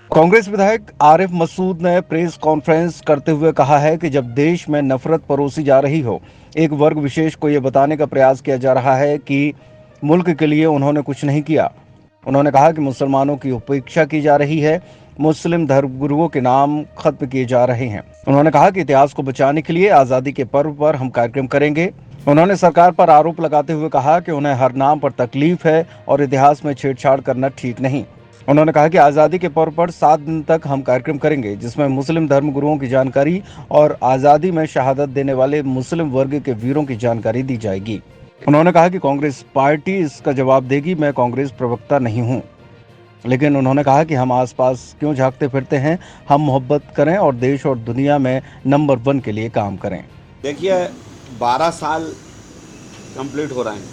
कांग्रेस विधायक आरिफ मसूद ने press conference करते हुए कहा है कि जब देश में नफरत परोसी जा रही हो, एक वर्ग विशेष को यह बताने का प्रयास किया जा रहा है कि मुल्क के लिए उन्होंने कुछ नहीं किया। उन्होंने कहा कि मुसलमानों की उपेक्षा की जा रही है, मुस्लिम धर्मगुरुओं के नाम खत्म किए जा रहे हैं। उन्होंने कहा कि इतिहास को बचाने के लिए आजादी के पर्व पर हम कार्यक्रम करेंगे। उन्होंने सरकार पर आरोप लगाते हुए कहा कि उन्हें हर नाम पर तकलीफ है और इतिहास में छेड़छाड़ करना ठीक नहीं। उन्होंने कहा कि आज़ादी के पर्व पर 7 दिन तक हम कार्यक्रम करेंगे, जिसमें मुस्लिम धर्मगुरुओं की जानकारी और आज़ादी में शहादत देने वाले मुस्लिम वर्ग के वीरों की जानकारी दी जाएगी। उन्होंने कहा कि कांग्रेस पार्टी इसका जवाब देगी। मैं कांग्रेस प्रवक्ता नहीं हूं, लेकिन उन्होंने कहा कि हम आसपास क्यों झांकते फिरते हैं, हम मोहब्बत करें और देश और दुनिया में नंबर 1 के लिए काम करें। देखिए, 12 साल कंप्लीट हो रहे हैं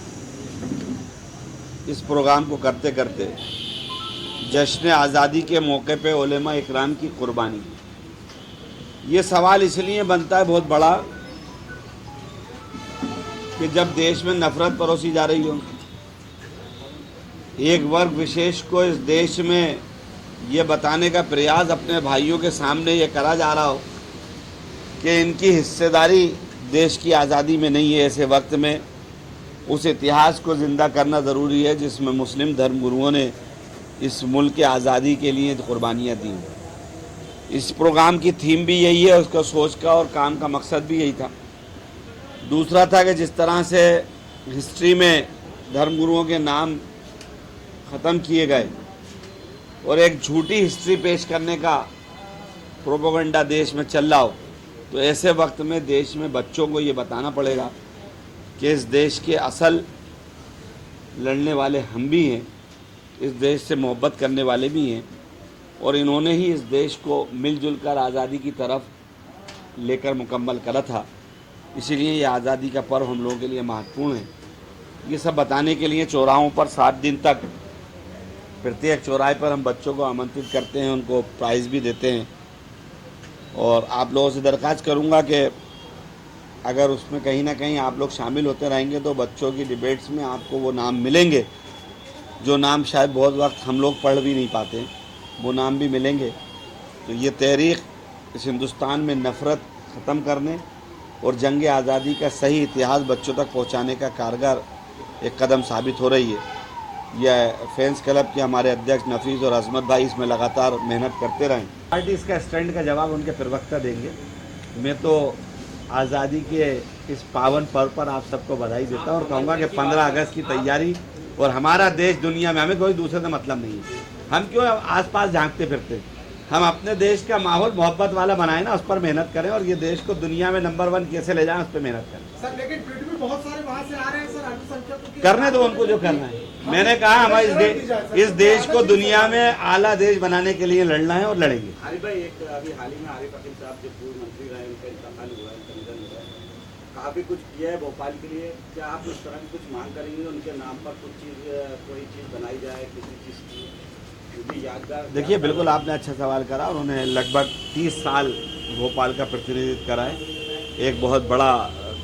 इस प्रोग्राम को करते करते। जश्न आज़ादी के मौके पे उलेमा इकराम की कुर्बानी, ये सवाल इसलिए बनता है बहुत बड़ा कि जब देश में नफरत परोसी जा रही हो, एक वर्ग विशेष को इस देश में ये बताने का प्रयास अपने भाइयों के सामने ये करा जा रहा हो कि इनकी हिस्सेदारी देश की आज़ादी में नहीं है। ऐसे वक्त में उस इतिहास को ज़िंदा करना ज़रूरी है जिसमें मुस्लिम धर्मगुरुओं ने इस मुल्क के आज़ादी के लिए कुर्बानियाँ दी। इस प्रोग्राम की थीम भी यही है, उसका सोच का और काम का मकसद भी यही था। दूसरा था कि जिस तरह से हिस्ट्री में धर्मगुरुओं के नाम ख़त्म किए गए और एक झूठी हिस्ट्री पेश करने का प्रोपेगेंडा देश में चल रहा हो, तो ऐसे वक्त में देश में बच्चों को ये बताना पड़ेगा कि इस देश के असल लड़ने वाले हम भी हैं, इस देश से मोहब्बत करने वाले भी हैं और इन्होंने ही इस देश को मिलजुल कर आज़ादी की तरफ लेकर मुकम्मल करा था। इसीलिए ये आज़ादी का पर्व हम लोगों के लिए महत्वपूर्ण है। ये सब बताने के लिए चौराहों पर 7 दिन तक प्रत्येक चौराहे पर हम बच्चों को आमंत्रित करते हैं, उनको प्राइज़ भी देते हैं। और आप लोगों से दरख्वास्त करूँगा कि अगर उसमें कहीं ना कहीं आप लोग शामिल होते रहेंगे तो बच्चों की डिबेट्स में आपको वो नाम मिलेंगे जो नाम शायद बहुत वक्त हम लोग पढ़ भी नहीं पाते, वो नाम भी मिलेंगे। तो ये तहरीक इस हिंदुस्तान में नफ़रत ख़त्म करने और जंग आज़ादी का सही इतिहास बच्चों तक पहुंचाने का कारगर एक कदम साबित हो रही है। यह फैंस क्लब के हमारे अध्यक्ष नफीस और अजमत भाई इसमें लगातार मेहनत करते रहें। पार्टी इसका स्टैंड का जवाब उनके प्रवक्ता देंगे। मैं तो आज़ादी के इस पावन पर्व पर आप सबको बधाई देता हूँ और कहूँगा कि 15 अगस्त की तैयारी और हमारा देश दुनिया में, हमें कोई दूसरे से मतलब नहीं है। हम क्यों आसपास झांकते फिरते, हम अपने देश का माहौल मोहब्बत वाला बनाए ना, उस पर मेहनत करें और ये देश को दुनिया में नंबर 1 कैसे ले जाएं, उस पर मेहनत करें। सर लेकिन फिर भी बहुत सारे वहाँ से आ रहे हैं सर, अल्पसंख्यकों करने दो उनको जो करना है। मैंने कहा हमारे इस देश को दुनिया में आला देश बनाने के लिए लड़ना है और लड़ेंगे। आरिफ भाई, एक अभी हाल ही में आरिफ अकील साहब जो पूर्व मंत्री रहे, उनका इंतकाल हुआ है, उनका निधन हुआ है, काफ़ी कुछ किया है भोपाल के लिए। क्या आप उस तरह की कुछ मांग करेंगे उनके नाम पर कुछ चीज़, कोई चीज़ बनाई जाए किसी चीज़ की भी यादगार? देखिए, बिल्कुल आपने अच्छा सवाल करा। उन्होंने लगभग 30 साल भोपाल का प्रतिनिधित्व करा है। एक बहुत बड़ा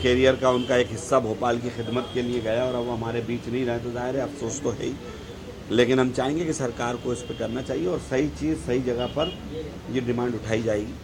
कैरियर का उनका एक हिस्सा भोपाल की खिदमत के लिए गया और अब वो हमारे बीच नहीं रहे, तो ज़ाहिर है अफसोस तो है ही। लेकिन हम चाहेंगे कि सरकार को इस पर करना चाहिए और सही चीज़ सही जगह पर ये डिमांड उठाई जाएगी।